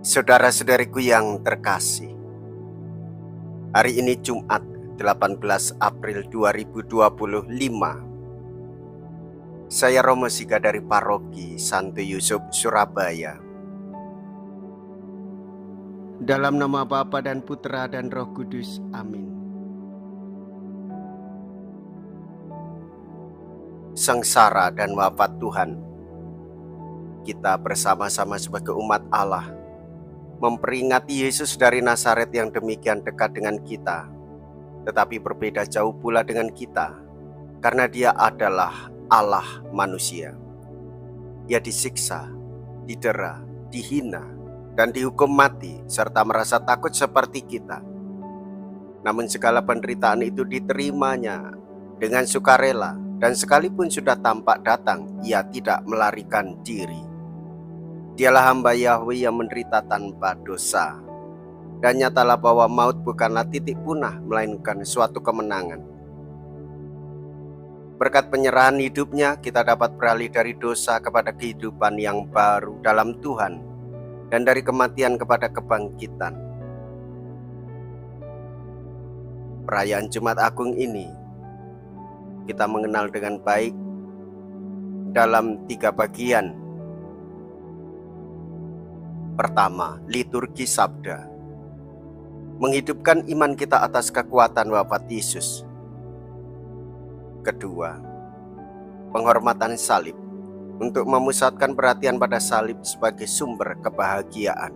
Saudara-saudariku yang terkasih, hari ini Jumat 18 April 2025. Saya Romo Siga dari Paroki Santo Yusuf, Surabaya. Dalam nama Bapa dan Putra dan Roh Kudus, amin. Sengsara dan wafat Tuhan, kita bersama-sama sebagai umat Allah memperingati Yesus dari Nazaret yang demikian dekat dengan kita, tetapi berbeda jauh pula dengan kita, karena Dia adalah Allah manusia. Ia disiksa, didera, dihina, dan dihukum mati, serta merasa takut seperti kita. Namun segala penderitaan itu diterimanya dengan sukarela, dan sekalipun sudah tampak datang, ia tidak melarikan diri. Dialah hamba Yahweh yang menderita tanpa dosa, dan nyatalah bahwa maut bukanlah titik punah, melainkan suatu kemenangan. Berkat penyerahan hidupnya, kita dapat beralih dari dosa kepada kehidupan yang baru dalam Tuhan, dan dari kematian kepada kebangkitan. Perayaan Jumat Agung ini kita mengenal dengan baik dalam 3 bagian. Pertama, liturgi sabda, menghidupkan iman kita atas kekuatan wafat Yesus. Kedua, penghormatan salib, untuk memusatkan perhatian pada salib sebagai sumber kebahagiaan.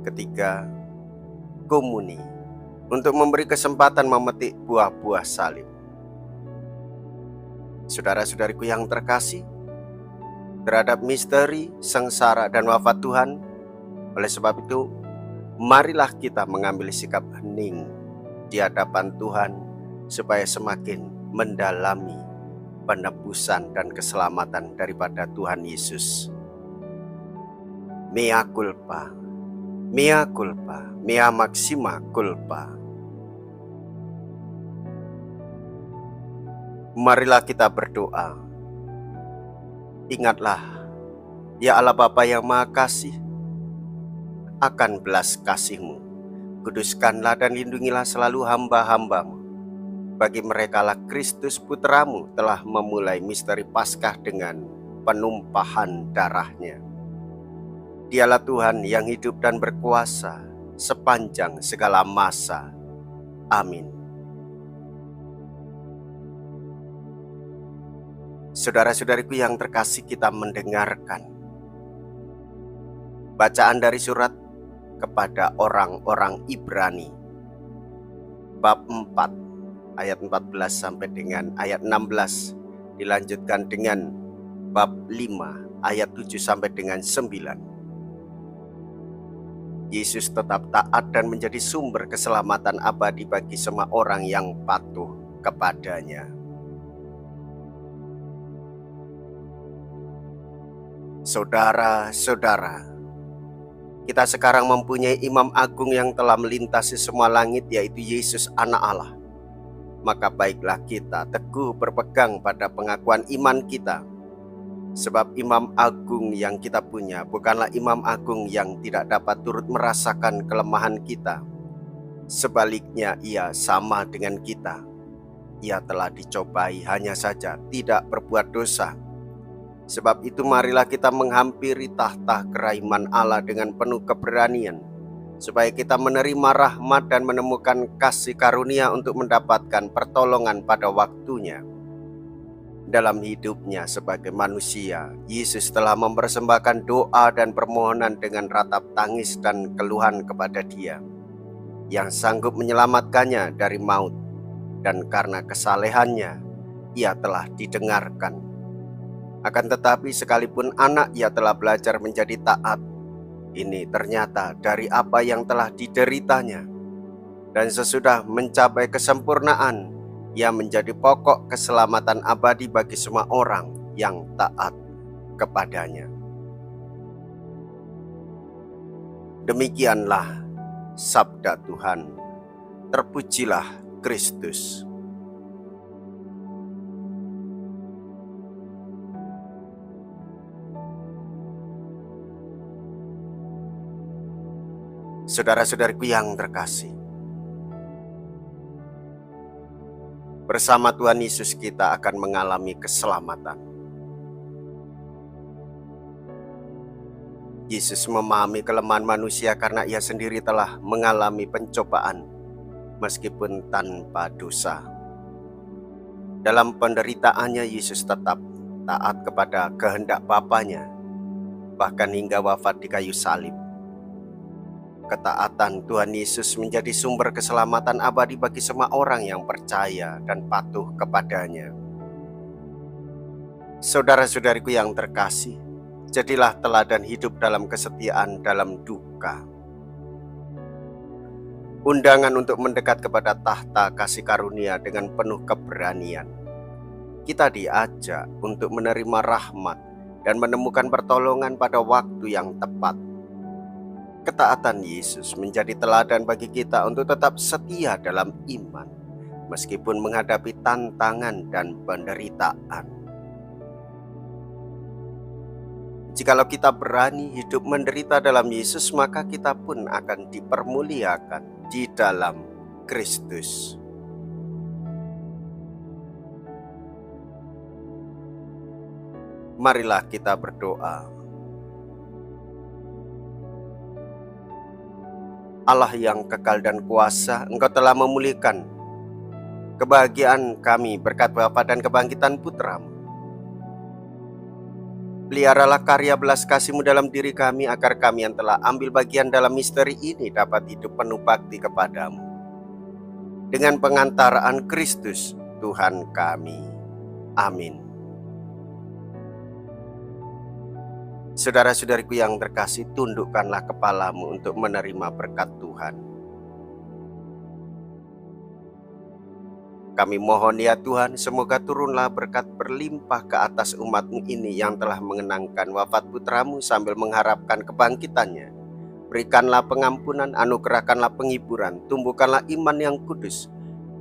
Ketiga, komuni, untuk memberi kesempatan memetik buah-buah salib. Saudara-saudariku yang terkasih, terhadap misteri, sengsara, dan wafat Tuhan, oleh sebab itu, marilah kita mengambil sikap hening di hadapan Tuhan, supaya semakin mendalami penebusan dan keselamatan daripada Tuhan Yesus. Mea culpa, mea culpa, mea maxima culpa. Marilah kita berdoa. Ingatlah, ya Allah Bapa yang Maha Kasih, akan belas kasih-Mu. Kuduskanlah dan lindungilah selalu hamba-hamba-Mu. Bagi merekalah Kristus Putra-Mu telah memulai misteri Paskah dengan penumpahan darahnya. Dialah Tuhan yang hidup dan berkuasa sepanjang segala masa. Amin. Saudara-saudariku yang terkasih, kita mendengarkan bacaan dari surat kepada orang-orang Ibrani, bab 4, ayat 14 sampai dengan ayat 16, dilanjutkan dengan bab 5, ayat 7 sampai dengan 9. Yesus tetap taat dan menjadi sumber keselamatan abadi bagi semua orang yang patuh kepadanya. Saudara-saudara, kita sekarang mempunyai Imam Agung yang telah melintasi semua langit, yaitu Yesus Anak Allah. Maka baiklah kita teguh berpegang pada pengakuan iman kita, sebab Imam Agung yang kita punya bukanlah Imam Agung yang tidak dapat turut merasakan kelemahan kita. Sebaliknya, ia sama dengan kita. Ia telah dicobai, hanya saja tidak berbuat dosa. Sebab itu marilah kita menghampiri tahta keraiman Allah dengan penuh keberanian, supaya kita menerima rahmat dan menemukan kasih karunia untuk mendapatkan pertolongan pada waktunya. Dalam hidupnya sebagai manusia, Yesus telah mempersembahkan doa dan permohonan dengan ratap tangis dan keluhan kepada Dia, yang sanggup menyelamatkannya dari maut, dan karena kesalehannya, ia telah didengarkan. Akan tetapi sekalipun anak ia telah belajar menjadi taat, ini ternyata dari apa yang telah dideritanya. Dan sesudah mencapai kesempurnaan, ia menjadi pokok keselamatan abadi bagi semua orang yang taat kepadanya. Demikianlah sabda Tuhan. Terpujilah Kristus. Saudara-saudariku yang terkasih, bersama Tuhan Yesus kita akan mengalami keselamatan. Yesus memahami kelemahan manusia karena ia sendiri telah mengalami pencobaan meskipun tanpa dosa. Dalam penderitaannya Yesus tetap taat kepada kehendak Bapanya, bahkan hingga wafat di kayu salib. Ketaatan Tuhan Yesus menjadi sumber keselamatan abadi bagi semua orang yang percaya dan patuh kepadanya. Saudara-saudariku yang terkasih, jadilah teladan hidup dalam kesetiaan dalam duka. Undangan untuk mendekat kepada tahta kasih karunia dengan penuh keberanian. Kita diajak untuk menerima rahmat dan menemukan pertolongan pada waktu yang tepat. Ketaatan Yesus menjadi teladan bagi kita untuk tetap setia dalam iman, meskipun menghadapi tantangan dan penderitaan. Jikalau kita berani hidup menderita dalam Yesus, maka kita pun akan dipermuliakan di dalam Kristus. Marilah kita berdoa. Allah yang kekal dan kuasa, Engkau telah memulihkan kebahagiaan kami berkat Bapa dan kebangkitan Putra-Mu. Peliharalah karya belas kasih-Mu dalam diri kami, agar kami yang telah ambil bagian dalam misteri ini dapat hidup penuh bakti kepadamu. Dengan pengantaraan Kristus, Tuhan kami. Amin. Saudara-saudariku yang terkasih, tundukkanlah kepalamu untuk menerima berkat Tuhan. Kami mohon ya Tuhan, semoga turunlah berkat berlimpah ke atas umat-Mu ini yang telah mengenangkan wafat Putra-Mu sambil mengharapkan kebangkitannya. Berikanlah pengampunan, anugerahkanlah penghiburan, tumbuhkanlah iman yang kudus,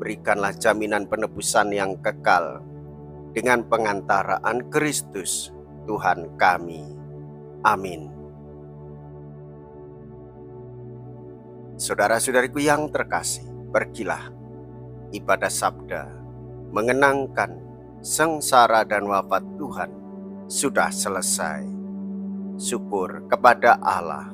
berikanlah jaminan penebusan yang kekal. Dengan pengantaraan Kristus, Tuhan kami. Amin. Saudara-saudariku yang terkasih, pergilah. Ibadah sabda mengenangkan sengsara dan wafat Tuhan sudah selesai. Syukur kepada Allah.